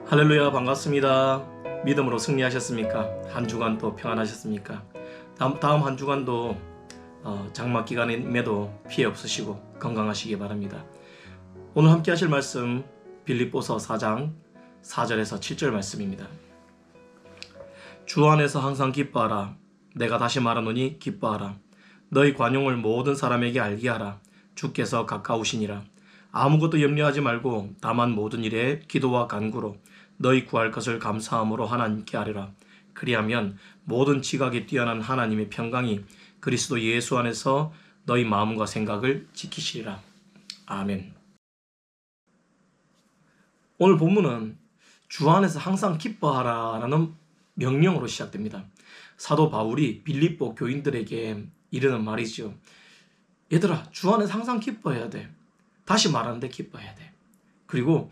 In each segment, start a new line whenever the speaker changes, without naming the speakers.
할렐루야, 반갑습니다. 믿음으로 승리하셨습니까? 한 주간 또 평안하셨습니까? 다음 한 주간도 장마 기간임에도 피해 없으시고 건강하시기 바랍니다. 오늘 함께 하실 말씀 빌립보서 4장 4절에서 7절 말씀입니다. 주 안에서 항상 기뻐하라. 내가 다시 말하노니 기뻐하라. 너희 관용을 모든 사람에게 알게 하라. 주께서 가까우시니라. 아무것도 염려하지 말고 다만 모든 일에 기도와 간구로 너희 구할 것을 감사함으로 하나님께 아뢰라. 그리하면 모든 지각에 뛰어난 하나님의 평강이 그리스도 예수 안에서 너희 마음과 생각을 지키시리라. 아멘. 오늘 본문은 주 안에서 항상 기뻐하라라는 명령으로 시작됩니다. 사도 바울이 빌립보 교인들에게 이르는 말이죠. 얘들아, 주 안에서 항상 기뻐해야 돼. 다시 말하는데 기뻐해야 돼. 그리고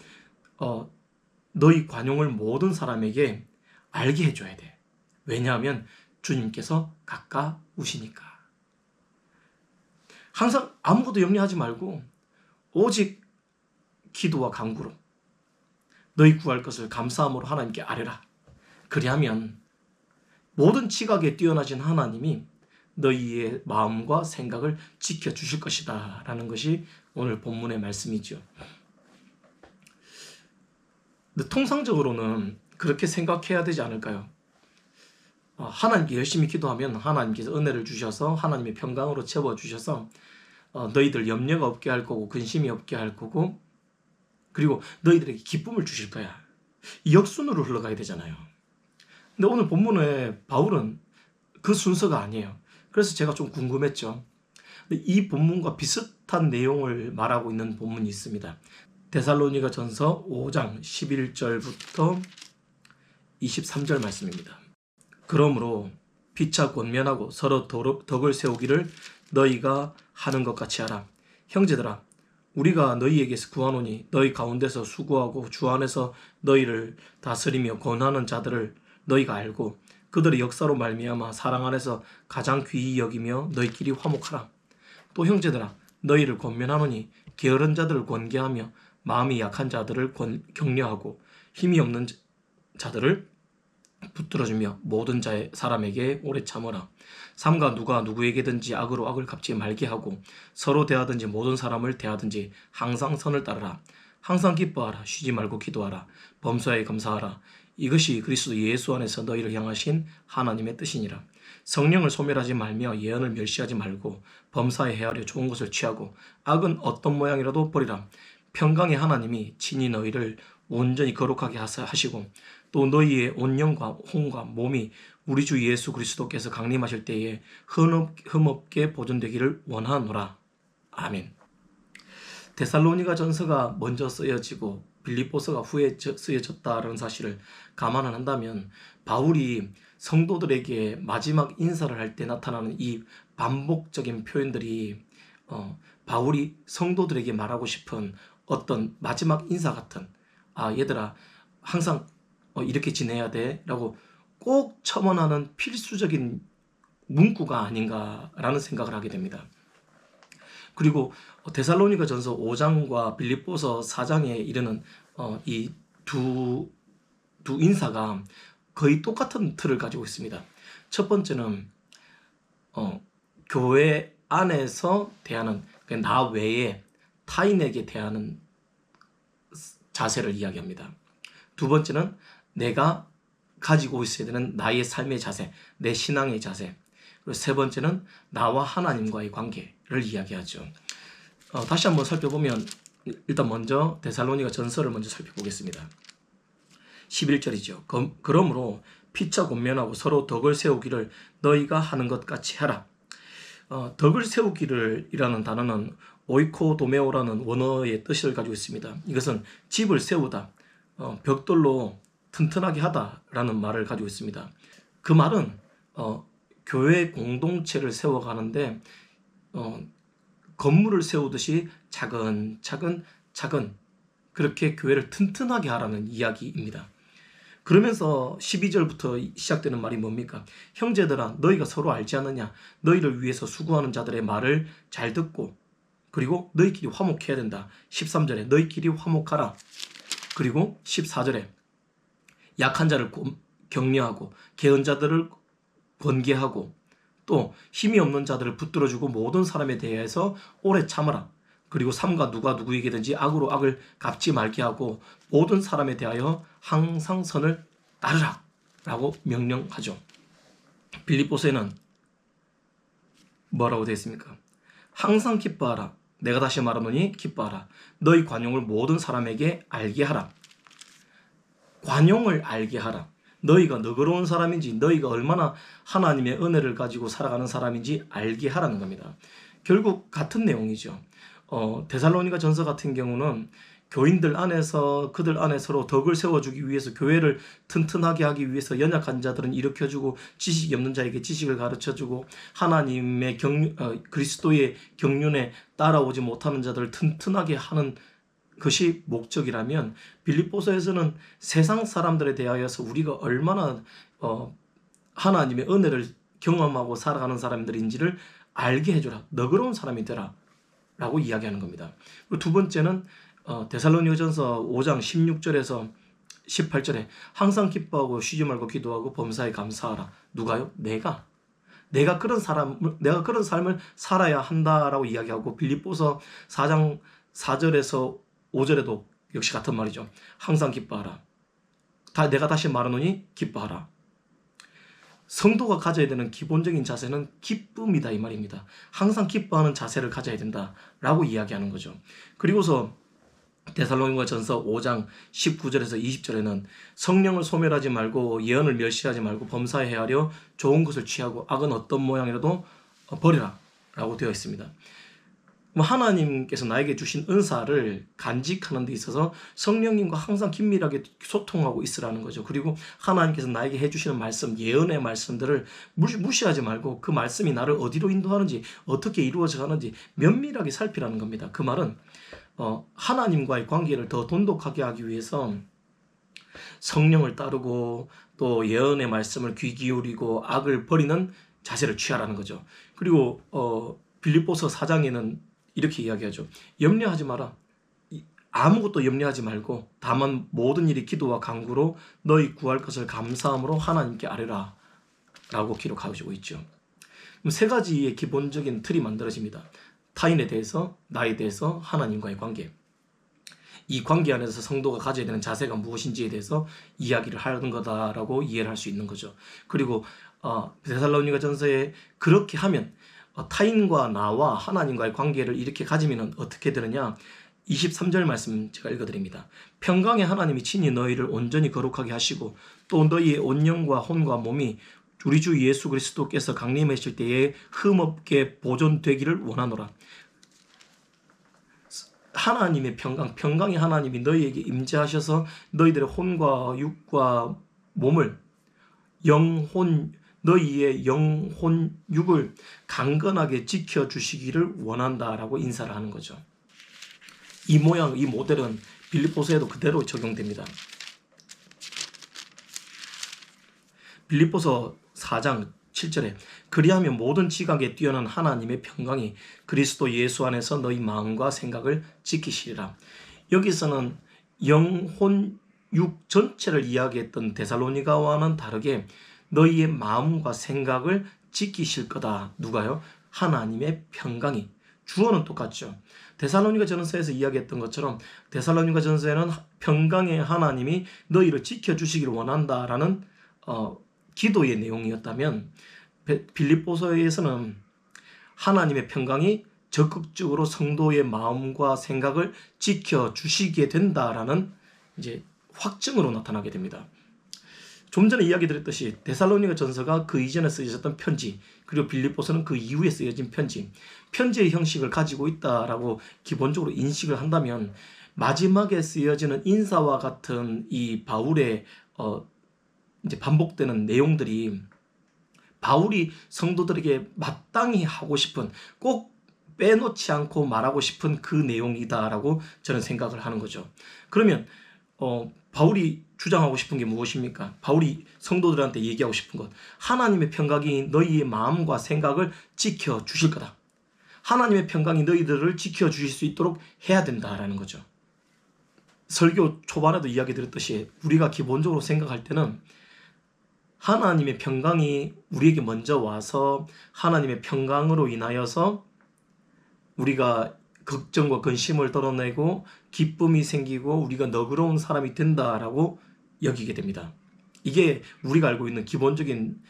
너희 관용을 모든 사람에게 알게 해줘야 돼. 왜냐하면 주님께서 가까우시니까. 항상 아무것도 염려하지 말고 오직 기도와 간구로 너희 구할 것을 감사함으로 하나님께 아뢰라. 그리하면 모든 지각에 뛰어나신 하나님이 너희의 마음과 생각을 지켜주실 것이다 라는 것이 오늘 본문의 말씀이죠. 근데 통상적으로는 그렇게 생각해야 되지 않을까요? 하나님께 열심히 기도하면 하나님께서 은혜를 주셔서 하나님의 평강으로 채워주셔서 너희들 염려가 없게 할 거고 근심이 없게 할 거고 그리고 너희들에게 기쁨을 주실 거야. 이 역순으로 흘러가야 되잖아요. 근데 오늘 본문에 바울은 그 순서가 아니에요. 그래서 제가 좀 궁금했죠. 이 본문과 비슷한 내용을 말하고 있는 본문이 있습니다. 데살로니가 전서 5장 11절부터 23절 말씀입니다. 그러므로 피차 권면하고 서로 덕을 세우기를 너희가 하는 것 같이 하라. 형제들아, 우리가 너희에게서 구하노니 너희 가운데서 수고하고 주 안에서 너희를 다스리며 권하는 자들을 너희가 알고 그들의 역사로 말미암아 사랑 안에서 가장 귀히 여기며 너희끼리 화목하라. 또 형제들아, 너희를 권면하노니 게으른 자들을 권계하며 마음이 약한 자들을 격려하고 힘이 없는 자들을 붙들어주며 모든 자의 사람에게 오래 참으라. 삼가 누가 누구에게든지 악으로 악을 갚지 말게 하고 서로 대하든지 모든 사람을 대하든지 항상 선을 따르라. 항상 기뻐하라. 쉬지 말고 기도하라. 범사에 감사하라. 이것이 그리스도 예수 안에서 너희를 향하신 하나님의 뜻이니라. 성령을 소멸하지 말며 예언을 멸시하지 말고 범사에 헤아려 좋은 것을 취하고 악은 어떤 모양이라도 버리라. 평강의 하나님이 친히 너희를 온전히 거룩하게 하시고 또 너희의 온 영과 혼과 몸이 우리 주 예수 그리스도께서 강림하실 때에 흠없게 보존되기를 원하노라. 아멘. 데살로니가 전서가 먼저 쓰여지고 빌립보서가 후에 쓰여졌다는 사실을 감안을 한다면 바울이 성도들에게 마지막 인사를 할 때 나타나는 이 반복적인 표현들이 바울이 성도들에게 말하고 싶은 어떤 마지막 인사 같은 얘들아 항상 이렇게 지내야 돼 라고 꼭 첨언하는 필수적인 문구가 아닌가라는 생각을 하게 됩니다. 그리고 데살로니가 전서 5장과 빌립보서 4장에 이르는 이 두 인사가 거의 똑같은 틀을 가지고 있습니다. 첫 번째는 교회 안에서 대하는 나 외에 타인에게 대하는 자세를 이야기합니다. 두 번째는 내가 가지고 있어야 되는 나의 삶의 자세, 내 신앙의 자세. 그리고 세 번째는 나와 하나님과의 관계를 이야기하죠. 다시 한번 살펴보면 일단 먼저 데살로니가 전서를 먼저 살펴보겠습니다. 11절이죠. 그러므로 피차 권면하고 서로 덕을 세우기를 너희가 하는 것 같이 하라. 덕을 세우기를 이라는 단어는 오이코도메오라는 원어의 뜻을 가지고 있습니다. 이것은 집을 세우다, 벽돌로 튼튼하게 하다라는 말을 가지고 있습니다. 그 말은 교회 공동체를 세워가는데 건물을 세우듯이 차근차근 그렇게 교회를 튼튼하게 하라는 이야기입니다. 그러면서 12절부터 시작되는 말이 뭡니까? 형제들아, 너희가 서로 알지 않느냐? 너희를 위해서 수고하는 자들의 말을 잘 듣고 그리고 너희끼리 화목해야 된다. 13절에 너희끼리 화목하라. 그리고 14절에 약한 자를 격려하고 게으른 자들을 권계하고 또 힘이 없는 자들을 붙들어주고 모든 사람에 대해서 오래 참으라. 그리고 삼가 누가 누구에게든지 악으로 악을 갚지 말게 하고 모든 사람에 대하여 항상 선을 따르라 라고 명령하죠. 빌립보서에는 뭐라고 되어 있습니까? 항상 기뻐하라. 내가 다시 말하노니 기뻐하라. 너희 관용을 모든 사람에게 알게 하라. 관용을 알게 하라. 너희가 너그러운 사람인지 너희가 얼마나 하나님의 은혜를 가지고 살아가는 사람인지 알게 하라는 겁니다. 결국 같은 내용이죠. 데살로니가 전서 같은 경우는 교인들 안에서 그들 안에 서로 덕을 세워주기 위해서 교회를 튼튼하게 하기 위해서 연약한 자들은 일으켜주고 지식이 없는 자에게 지식을 가르쳐주고 하나님의 그리스도의 경륜에 따라오지 못하는 자들을 튼튼하게 하는 것이 목적이라면 빌립보서에서는 세상 사람들에 대하여서 우리가 얼마나 하나님의 은혜를 경험하고 살아가는 사람들인지를 알게 해주라. 너그러운 사람이 되라 라고 이야기하는 겁니다. 그리고 두 번째는 데살로니가전서 5장 16절에서 18절에 항상 기뻐하고 쉬지 말고 기도하고 범사에 감사하라. 누가요? 내가 그런 삶을 살아야 한다라고 이야기하고 빌립보서 4장 4절에서 5절에도 역시 같은 말이죠. 항상 기뻐하라. 내가 다시 말하노니 기뻐하라. 성도가 가져야 되는 기본적인 자세는 기쁨이다 이 말입니다. 항상 기뻐하는 자세를 가져야 된다라고 이야기하는 거죠. 그리고서 데살로니가 전서 5장 19절에서 20절에는 성령을 소멸하지 말고 예언을 멸시하지 말고 범사에 헤아려 좋은 것을 취하고 악은 어떤 모양이라도 버리라 라고 되어 있습니다. 하나님께서 나에게 주신 은사를 간직하는 데 있어서 성령님과 항상 긴밀하게 소통하고 있으라는 거죠. 그리고 하나님께서 나에게 해주시는 말씀, 예언의 말씀들을 무시하지 말고 그 말씀이 나를 어디로 인도하는지 어떻게 이루어져 가는지 면밀하게 살피라는 겁니다. 그 말은 하나님과의 관계를 더 돈독하게 하기 위해서 성령을 따르고 또 예언의 말씀을 귀 기울이고 악을 버리는 자세를 취하라는 거죠. 그리고 빌립보서 4장에는 이렇게 이야기하죠. 염려하지 마라. 아무것도 염려하지 말고 다만 모든 일이 기도와 간구로 너희 구할 것을 감사함으로 하나님께 아뢰라 라고 기록하고 있죠. 그럼 세 가지의 기본적인 틀이 만들어집니다. 타인에 대해서, 나에 대해서, 하나님과의 관계. 이 관계 안에서 성도가 가져야 되는 자세가 무엇인지에 대해서 이야기를 하는 거다라고 이해를 할 수 있는 거죠. 그리고 데살로니가 전서에 그렇게 하면 타인과 나와 하나님과의 관계를 이렇게 가지면 어떻게 되느냐? 23절 말씀 제가 읽어드립니다. 평강의 하나님이 친히 너희를 온전히 거룩하게 하시고 또 너희의 온 영과 혼과 몸이 우리 주 예수 그리스도께서 강림하실 때에 흠없게 보존되기를 원하노라. 하나님의 평강의 하나님이 너희에게 임재하셔서 너희들의 혼과 육과 몸을 너희의 영혼, 육을 강건하게 지켜주시기를 원한다라고 인사를 하는 거죠. 이 모델은 빌립보서에도 그대로 적용됩니다. 빌립보서 4장 7절에 그리하면 모든 지각에 뛰어난 하나님의 평강이 그리스도 예수 안에서 너희 마음과 생각을 지키시리라. 여기서는 영혼, 육 전체를 이야기했던 데살로니가와는 다르게 너희의 마음과 생각을 지키실 거다. 누가요? 하나님의 평강이. 주어는 똑같죠. 데살로니가 전서에서 이야기했던 것처럼 데살로니가 전서에는 평강의 하나님이 너희를 지켜주시기를 원한다라는 기도의 내용이었다면 빌립보서에서는 하나님의 평강이 적극적으로 성도의 마음과 생각을 지켜주시게 된다라는 이제 확증으로 나타나게 됩니다. 좀 전에 이야기 드렸듯이 데살로니가 전서가 그 이전에 쓰여졌던 편지, 그리고 빌립보서는 그 이후에 쓰여진 편지의 형식을 가지고 있다라고 기본적으로 인식을 한다면 마지막에 쓰여지는 인사와 같은 이 바울의 이제 반복되는 내용들이 바울이 성도들에게 마땅히 하고 싶은, 꼭 빼놓지 않고 말하고 싶은 그 내용이다라고 저는 생각을 하는 거죠. 그러면 바울이 주장하고 싶은 게 무엇입니까? 바울이 성도들한테 얘기하고 싶은 것, 하나님의 평강이 너희의 마음과 생각을 지켜주실 거다. 하나님의 평강이 너희들을 지켜주실 수 있도록 해야 된다라는 거죠. 설교 초반에도 이야기 드렸듯이 우리가 기본적으로 생각할 때는 하나님의 평강이 우리에게 먼저 와서 하나님의 평강으로 인하여서 우리가 걱정과 근심을 덜어내고 기쁨이 생기고 우리가 너그러운 사람이 된다라고 여기게 됩니다. 이게 우리가 알고 있는 기본적인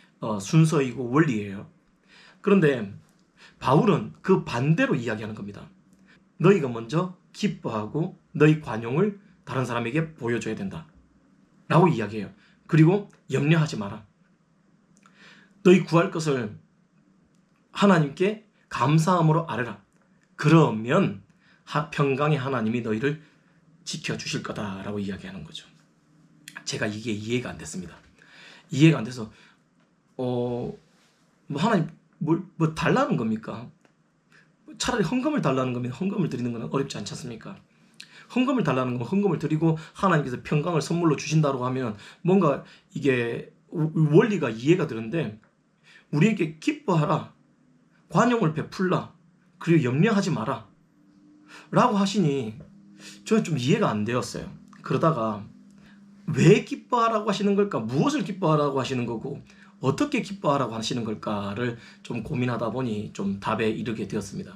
순서이고 원리예요. 그런데 바울은 그 반대로 이야기하는 겁니다. 너희가 먼저 기뻐하고 너희 관용을 다른 사람에게 보여줘야 된다 라고 이야기해요. 그리고 염려하지 마라. 너희 구할 것을 하나님께 감사함으로 아뢰라. 그러면 평강의 하나님이 너희를 지켜주실 거다라고 이야기하는 거죠. 제가 이게 이해가 안 됐습니다. 이해가 안 돼서 뭐 하나님 뭐 달라는 겁니까? 차라리 헌금을 달라는 거면 헌금을 드리는 건 어렵지 않지 않습니까? 헌금을 달라는 건 헌금을 드리고 하나님께서 평강을 선물로 주신다고 하면 뭔가 이게 원리가 이해가 되는데, 우리에게 기뻐하라, 관용을 베풀라, 그리고 염려하지 마라 라고 하시니 저는 좀 이해가 안 되었어요. 그러다가 왜 기뻐하라고 하시는 걸까? 무엇을 기뻐하라고 하시는 거고 어떻게 기뻐하라고 하시는 걸까를 좀 고민하다 보니 좀 답에 이르게 되었습니다.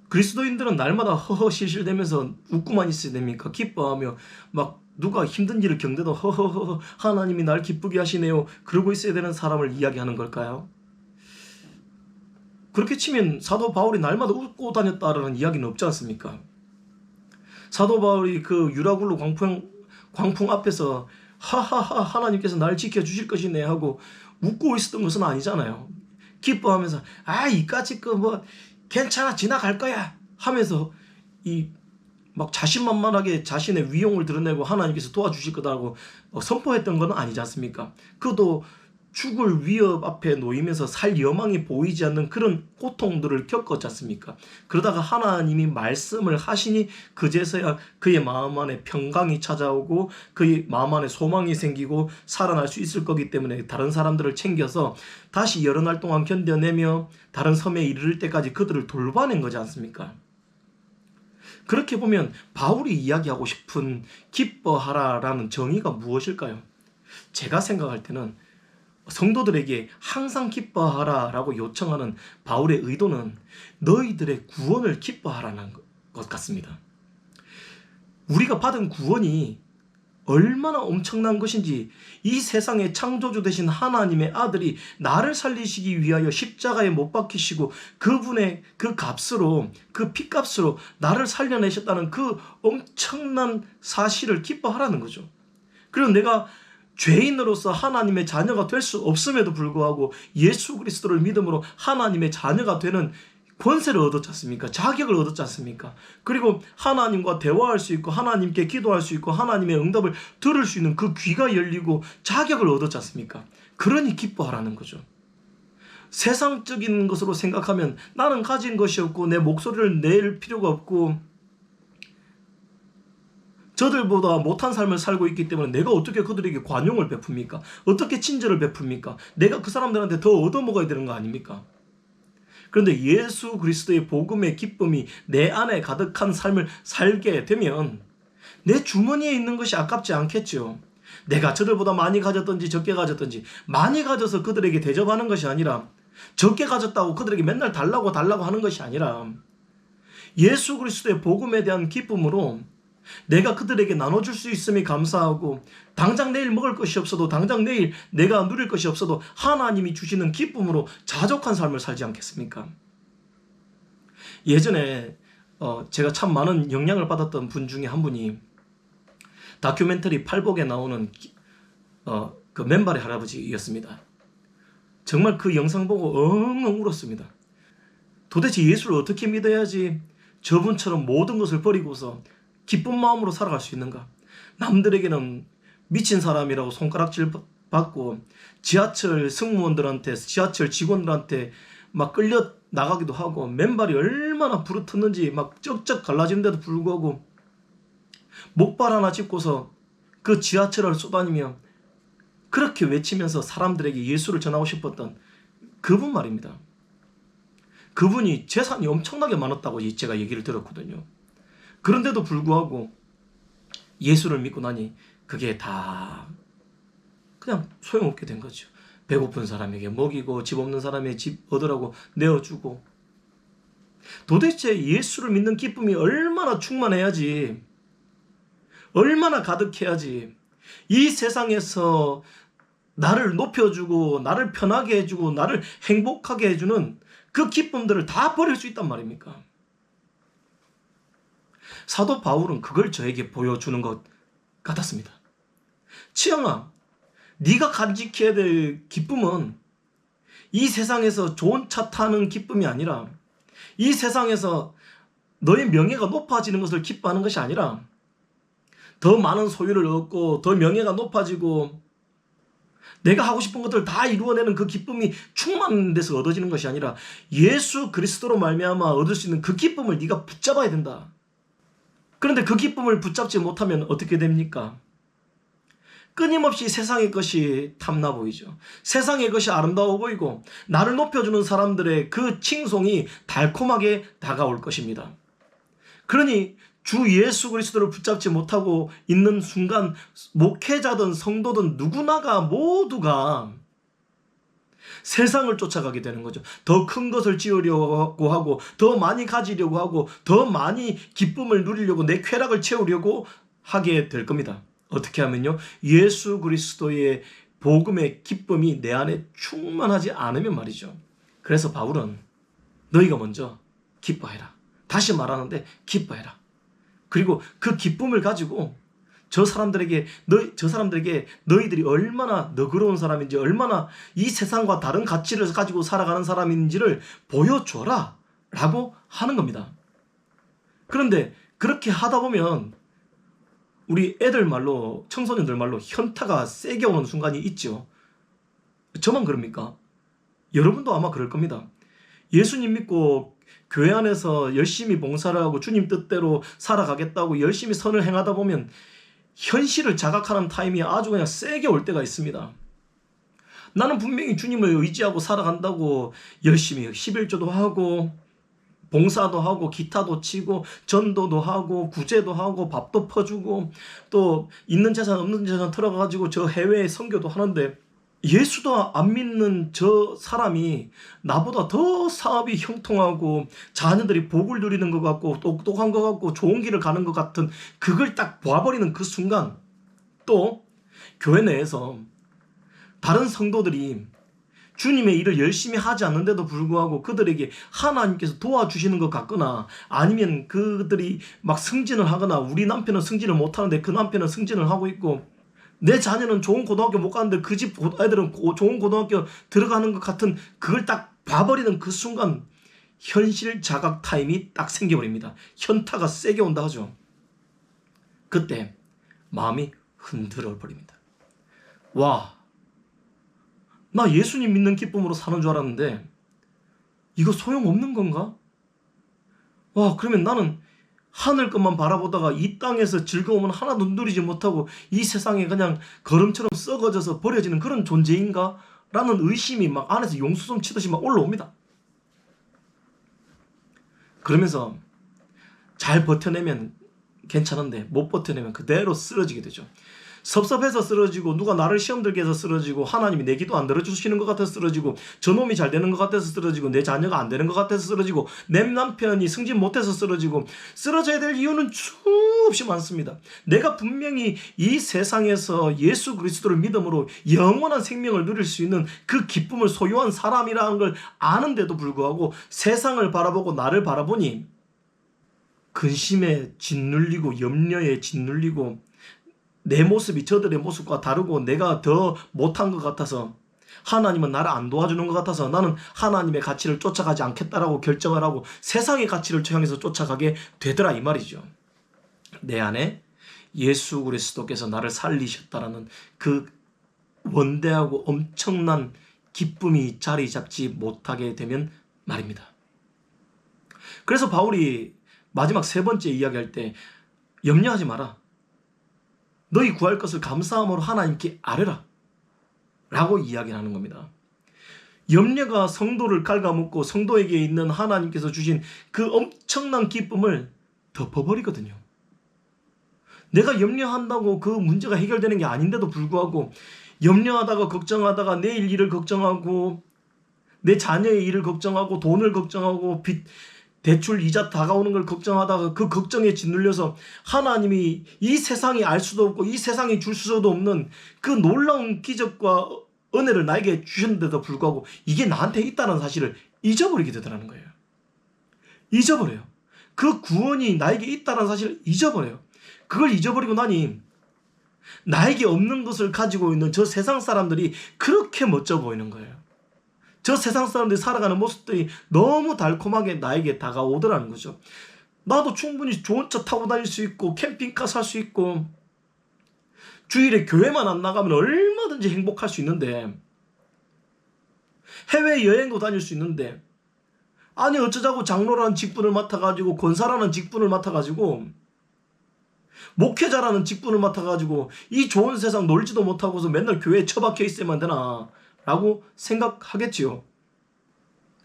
그리스도인들은 날마다 허허실실대면서 웃고만 있어야 됩니까? 기뻐하며 막 누가 힘든 일을 겪는데도 허허허 하나님이 날 기쁘게 하시네요 그러고 있어야 되는 사람을 이야기하는 걸까요? 그렇게 치면 사도 바울이 날마다 웃고 다녔다라는 이야기는 없지 않습니까? 사도 바울이 그 유라굴로 광풍 앞에서 하하하 하나님께서 날 지켜주실 것이네 하고 웃고 있었던 것은 아니잖아요. 기뻐하면서 이까짓 거 뭐 괜찮아 지나갈 거야 하면서 이 막 자신만만하게 자신의 위용을 드러내고 하나님께서 도와주실 거다고 선포했던 건 아니지 않습니까? 그도 죽을 위협 앞에 놓이면서 살 여망이 보이지 않는 그런 고통들을 겪었지 않습니까? 그러다가 하나님이 말씀을 하시니 그제서야 그의 마음 안에 평강이 찾아오고 그의 마음 안에 소망이 생기고 살아날 수 있을 거기 때문에 다른 사람들을 챙겨서 다시 여러 날 동안 견뎌내며 다른 섬에 이르를 때까지 그들을 돌봐낸 거지 않습니까? 그렇게 보면 바울이 이야기하고 싶은 기뻐하라라는 정의가 무엇일까요? 제가 생각할 때는 성도들에게 항상 기뻐하라라고 요청하는 바울의 의도는 너희들의 구원을 기뻐하라는 것 같습니다. 우리가 받은 구원이 얼마나 엄청난 것인지, 이 세상의 창조주 되신 하나님의 아들이 나를 살리시기 위하여 십자가에 못 박히시고 그분의 그 값으로, 그 피값으로 나를 살려내셨다는 그 엄청난 사실을 기뻐하라는 거죠. 그리고 내가 죄인으로서 하나님의 자녀가 될 수 없음에도 불구하고 예수 그리스도를 믿음으로 하나님의 자녀가 되는 권세를 얻었지 않습니까? 자격을 얻었지 않습니까? 그리고 하나님과 대화할 수 있고 하나님께 기도할 수 있고 하나님의 응답을 들을 수 있는 그 귀가 열리고 자격을 얻었지 않습니까? 그러니 기뻐하라는 거죠. 세상적인 것으로 생각하면 나는 가진 것이 없고 내 목소리를 낼 필요가 없고 저들보다 못한 삶을 살고 있기 때문에 내가 어떻게 그들에게 관용을 베풉니까? 어떻게 친절을 베풉니까? 내가 그 사람들한테 더 얻어먹어야 되는 거 아닙니까? 그런데 예수 그리스도의 복음의 기쁨이 내 안에 가득한 삶을 살게 되면 내 주머니에 있는 것이 아깝지 않겠죠. 내가 저들보다 많이 가졌든지 적게 가졌든지 많이 가져서 그들에게 대접하는 것이 아니라, 적게 가졌다고 그들에게 맨날 달라고 하는 것이 아니라 예수 그리스도의 복음에 대한 기쁨으로 내가 그들에게 나눠줄 수 있음이 감사하고, 당장 내일 먹을 것이 없어도, 당장 내일 내가 누릴 것이 없어도 하나님이 주시는 기쁨으로 자족한 삶을 살지 않겠습니까? 예전에 제가 참 많은 영향을 받았던 분 중에 한 분이 다큐멘터리 팔복에 나오는 그 맨발의 할아버지였습니다. 정말 그 영상 보고 엉엉 울었습니다. 도대체 예수를 어떻게 믿어야지 저분처럼 모든 것을 버리고서 기쁜 마음으로 살아갈 수 있는가? 남들에게는 미친 사람이라고 손가락질 받고 지하철 승무원들한테, 지하철 직원들한테 막 끌려 나가기도 하고 맨발이 얼마나 부르텄는지 막 쩍쩍 갈라지는데도 불구하고 목발 하나 짚고서 그 지하철을 쏘다니며 그렇게 외치면서 사람들에게 예수를 전하고 싶었던 그분 말입니다. 그분이 재산이 엄청나게 많았다고 제가 얘기를 들었거든요. 그런데도 불구하고 예수를 믿고 나니 그게 다 그냥 소용없게 된 거죠. 배고픈 사람에게 먹이고 집 없는 사람에게 집 얻으라고 내어주고. 도대체 예수를 믿는 기쁨이 얼마나 충만해야지, 얼마나 가득해야지 이 세상에서 나를 높여주고 나를 편하게 해주고 나를 행복하게 해주는 그 기쁨들을 다 버릴 수 있단 말입니까? 사도 바울은 그걸 저에게 보여주는 것 같았습니다. 치영아, 네가 간직해야 될 기쁨은 이 세상에서 좋은 차 타는 기쁨이 아니라, 이 세상에서 너의 명예가 높아지는 것을 기뻐하는 것이 아니라, 더 많은 소유를 얻고 더 명예가 높아지고 내가 하고 싶은 것들을 다 이루어내는 그 기쁨이 충만한 데서 얻어지는 것이 아니라 예수 그리스도로 말미암아 얻을 수 있는 그 기쁨을 네가 붙잡아야 된다. 그런데 그 기쁨을 붙잡지 못하면 어떻게 됩니까? 끊임없이 세상의 것이 탐나 보이죠. 세상의 것이 아름다워 보이고 나를 높여주는 사람들의 그 칭송이 달콤하게 다가올 것입니다. 그러니 주 예수 그리스도를 붙잡지 못하고 있는 순간 목회자든 성도든 누구나가 모두가 세상을 쫓아가게 되는 거죠. 더 큰 것을 지으려고 하고 더 많이 가지려고 하고 더 많이 기쁨을 누리려고 내 쾌락을 채우려고 하게 될 겁니다. 어떻게 하면요? 예수 그리스도의 복음의 기쁨이 내 안에 충만하지 않으면 말이죠. 그래서 바울은 너희가 먼저 기뻐해라. 다시 말하는데 기뻐해라. 그리고 그 기쁨을 가지고 저 사람들에게 너희들이 얼마나 너그러운 사람인지, 얼마나 이 세상과 다른 가치를 가지고 살아가는 사람인지를 보여줘라 라고 하는 겁니다. 그런데 그렇게 하다 보면 우리 애들 말로, 청소년들 말로 현타가 세게 오는 순간이 있죠. 저만 그럽니까? 여러분도 아마 그럴 겁니다. 예수님 믿고 교회 안에서 열심히 봉사를 하고 주님 뜻대로 살아가겠다고 열심히 선을 행하다 보면 현실을 자각하는 타임이 아주 그냥 세게 올 때가 있습니다. 나는 분명히 주님을 의지하고 살아간다고 열심히 11조도 하고 봉사도 하고 기타도 치고 전도도 하고 구제도 하고 밥도 퍼주고 또 있는 재산 없는 재산 털어가지고 저 해외에 선교도 하는데 예수도 안 믿는 저 사람이 나보다 더 사업이 형통하고 자녀들이 복을 누리는 것 같고 똑똑한 것 같고 좋은 길을 가는 것 같은 그걸 딱 봐버리는 그 순간 또 교회 내에서 다른 성도들이 주님의 일을 열심히 하지 않는데도 불구하고 그들에게 하나님께서 도와주시는 것 같거나 아니면 그들이 막 승진을 하거나 우리 남편은 승진을 못하는데 그 남편은 승진을 하고 있고 내 자녀는 좋은 고등학교 못 가는데 그 집 애들은 좋은 고등학교 들어가는 것 같은 그걸 딱 봐버리는 그 순간 현실 자각 타임이 딱 생겨버립니다. 현타가 세게 온다 하죠. 그때 마음이 흔들어 버립니다. 와, 나 예수님 믿는 기쁨으로 사는 줄 알았는데 이거 소용없는 건가? 와, 그러면 나는 하늘 것만 바라보다가 이 땅에서 즐거움은 하나도 누리지 못하고 이 세상에 그냥 거름처럼 썩어져서 버려지는 그런 존재인가? 라는 의심이 막 안에서 용수섬 치듯이 막 올라옵니다. 그러면서 잘 버텨내면 괜찮은데 못 버텨내면 그대로 쓰러지게 되죠. 섭섭해서 쓰러지고 누가 나를 시험 들게 해서 쓰러지고 하나님이 내 기도 안 들어주시는 것 같아서 쓰러지고 저놈이 잘 되는 것 같아서 쓰러지고 내 자녀가 안 되는 것 같아서 쓰러지고 내 남편이 승진 못해서 쓰러지고 쓰러져야 될 이유는 수없이 많습니다. 내가 분명히 이 세상에서 예수 그리스도를 믿음으로 영원한 생명을 누릴 수 있는 그 기쁨을 소유한 사람이라는 걸 아는데도 불구하고 세상을 바라보고 나를 바라보니 근심에 짓눌리고 염려에 짓눌리고 내 모습이 저들의 모습과 다르고 내가 더 못한 것 같아서 하나님은 나를 안 도와주는 것 같아서 나는 하나님의 가치를 쫓아가지 않겠다라고 결정을 하고 세상의 가치를 향해서 쫓아가게 되더라 이 말이죠. 내 안에 예수 그리스도께서 나를 살리셨다라는 그 원대하고 엄청난 기쁨이 자리 잡지 못하게 되면 말입니다. 그래서 바울이 마지막 세 번째 이야기할 때 염려하지 마라. 너희 구할 것을 감사함으로 하나님께 아뢰라 라고 이야기를 하는 겁니다. 염려가 성도를 갉아먹고 성도에게 있는 하나님께서 주신 그 엄청난 기쁨을 덮어버리거든요. 내가 염려한다고 그 문제가 해결되는 게 아닌데도 불구하고 염려하다가 걱정하다가 내일 일을 걱정하고 내 자녀의 일을 걱정하고 돈을 걱정하고 빚 대출 이자 다가오는 걸 걱정하다가 그 걱정에 짓눌려서 하나님이 이 세상이 알 수도 없고 이 세상이 줄 수도 없는 그 놀라운 기적과 은혜를 나에게 주셨는데도 불구하고 이게 나한테 있다는 사실을 잊어버리게 되더라는 거예요. 잊어버려요. 그 구원이 나에게 있다는 사실을 잊어버려요. 그걸 잊어버리고 나니 나에게 없는 것을 가지고 있는 저 세상 사람들이 그렇게 멋져 보이는 거예요. 저 세상 사람들이 살아가는 모습들이 너무 달콤하게 나에게 다가오더라는 거죠. 나도 충분히 좋은 차 타고 다닐 수 있고 캠핑카 살 수 있고 주일에 교회만 안 나가면 얼마든지 행복할 수 있는데 해외여행도 다닐 수 있는데 아니 어쩌자고 장로라는 직분을 맡아가지고 권사라는 직분을 맡아가지고 목회자라는 직분을 맡아가지고 이 좋은 세상 놀지도 못하고서 맨날 교회에 처박혀 있어야만 되나 라고 생각하겠지요.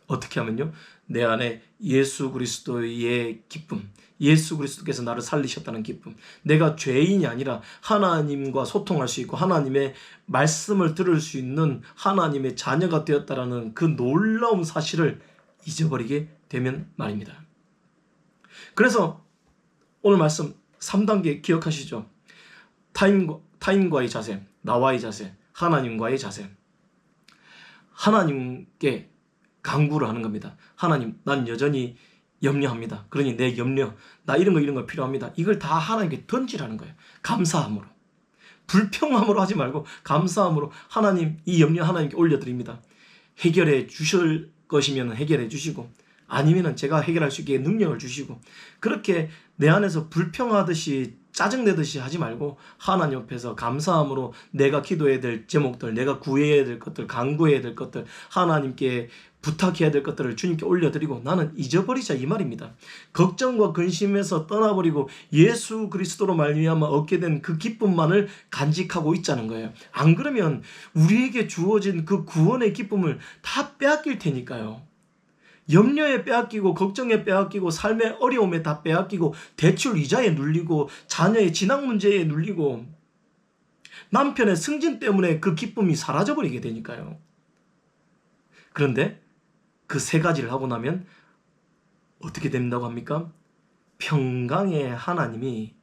어떻게 하면요? 내 안에 예수 그리스도의 기쁨, 예수 그리스도께서 나를 살리셨다는 기쁨, 내가 죄인이 아니라 하나님과 소통할 수 있고 하나님의 말씀을 들을 수 있는 하나님의 자녀가 되었다라는 그 놀라운 사실을 잊어버리게 되면 말입니다. 그래서 오늘 말씀 3단계 기억하시죠? 타인과의 자세, 나와의 자세, 하나님과의 자세. 하나님께 간구를 하는 겁니다. 하나님, 난 여전히 염려합니다. 그러니 내 염려, 나 이런 거 필요합니다. 이걸 다 하나님께 던지라는 거예요. 감사함으로. 불평함으로 하지 말고 감사함으로 하나님, 이 염려 하나님께 올려드립니다. 해결해 주실 것이면 해결해 주시고 아니면 제가 해결할 수 있게 능력을 주시고 그렇게 내 안에서 불평하듯이 짜증내듯이 하지 말고 하나님 옆에서 감사함으로 내가 기도해야 될 제목들, 내가 구해야 될 것들, 간구해야 될 것들, 하나님께 부탁해야 될 것들을 주님께 올려드리고 나는 잊어버리자 이 말입니다. 걱정과 근심에서 떠나버리고 예수 그리스도로 말미암아 얻게 된 그 기쁨만을 간직하고 있자는 거예요. 안 그러면 우리에게 주어진 그 구원의 기쁨을 다 빼앗길 테니까요. 염려에 빼앗기고 걱정에 빼앗기고 삶의 어려움에 다 빼앗기고 대출 이자에 눌리고 자녀의 진학 문제에 눌리고 남편의 승진 때문에 그 기쁨이 사라져버리게 되니까요. 그런데 그 세 가지를 하고 나면 어떻게 된다고 합니까? 평강의 하나님이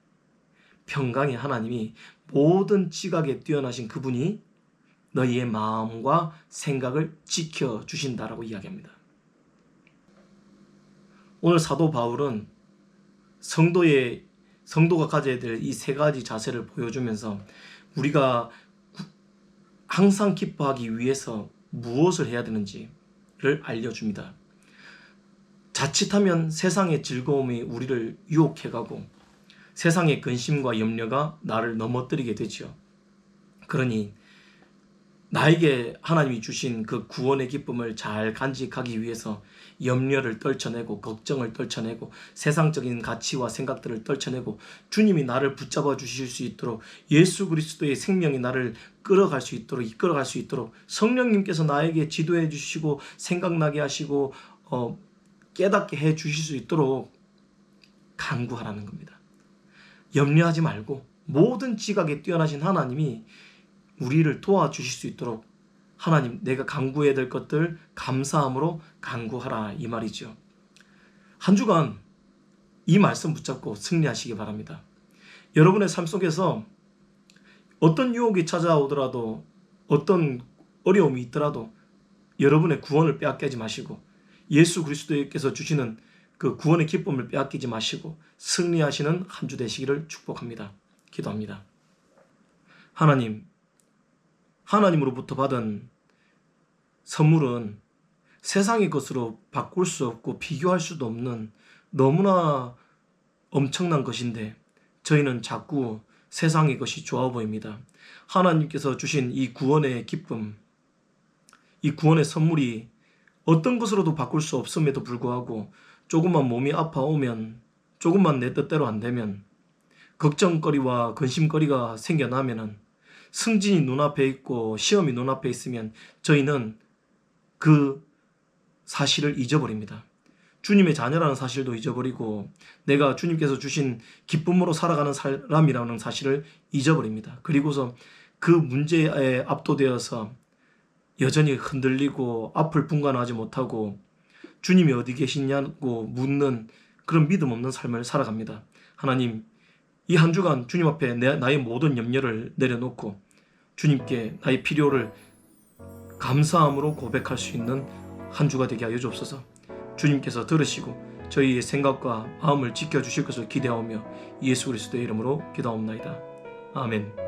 모든 지각에 뛰어나신 그분이 너희의 마음과 생각을 지켜주신다라고 이야기합니다. 오늘 사도 바울은 성도가 가져야 될 이 세 가지 자세를 보여주면서 우리가 항상 기뻐하기 위해서 무엇을 해야 되는지를 알려줍니다. 자칫하면 세상의 즐거움이 우리를 유혹해가고 세상의 근심과 염려가 나를 넘어뜨리게 되죠. 그러니 나에게 하나님이 주신 그 구원의 기쁨을 잘 간직하기 위해서 염려를 떨쳐내고 걱정을 떨쳐내고 세상적인 가치와 생각들을 떨쳐내고 주님이 나를 붙잡아 주실 수 있도록 예수 그리스도의 생명이 나를 끌어갈 수 있도록 성령님께서 나에게 지도해 주시고 생각나게 하시고 깨닫게 해 주실 수 있도록 간구하라는 겁니다. 염려하지 말고 모든 지각에 뛰어나신 하나님이 우리를 도와주실 수 있도록 하나님, 내가 간구해야 될 것들 감사함으로 간구하라 이 말이죠. 한 주간 이 말씀 붙잡고 승리하시기 바랍니다. 여러분의 삶 속에서 어떤 유혹이 찾아오더라도 어떤 어려움이 있더라도 여러분의 구원을 빼앗기지 마시고 예수 그리스도께서 주시는 그 구원의 기쁨을 빼앗기지 마시고 승리하시는 한 주 되시기를 축복합니다. 기도합니다. 하나님으로부터 받은 선물은 세상의 것으로 바꿀 수 없고 비교할 수도 없는 너무나 엄청난 것인데 저희는 자꾸 세상의 것이 좋아 보입니다. 하나님께서 주신 이 구원의 기쁨, 이 구원의 선물이 어떤 것으로도 바꿀 수 없음에도 불구하고 조금만 몸이 아파오면, 조금만 내 뜻대로 안 되면, 걱정거리와 근심거리가 생겨나면은 승진이 눈앞에 있고 시험이 눈앞에 있으면 저희는 그 사실을 잊어버립니다. 주님의 자녀라는 사실도 잊어버리고 내가 주님께서 주신 기쁨으로 살아가는 사람이라는 사실을 잊어버립니다. 그리고서 그 문제에 압도되어서 여전히 흔들리고 앞을 분간하지 못하고 주님이 어디 계시냐고 묻는 그런 믿음 없는 삶을 살아갑니다. 하나님, 이 한 주간 주님 앞에 나의 모든 염려를 내려놓고 주님께 나의 필요를 감사함으로 고백할 수 있는 한 주가 되게 하여 주옵소서. 주님께서 들으시고 저희의 생각과 마음을 지켜주실 것을 기대하오며 예수 그리스도의 이름으로 기도하옵나이다. 아멘.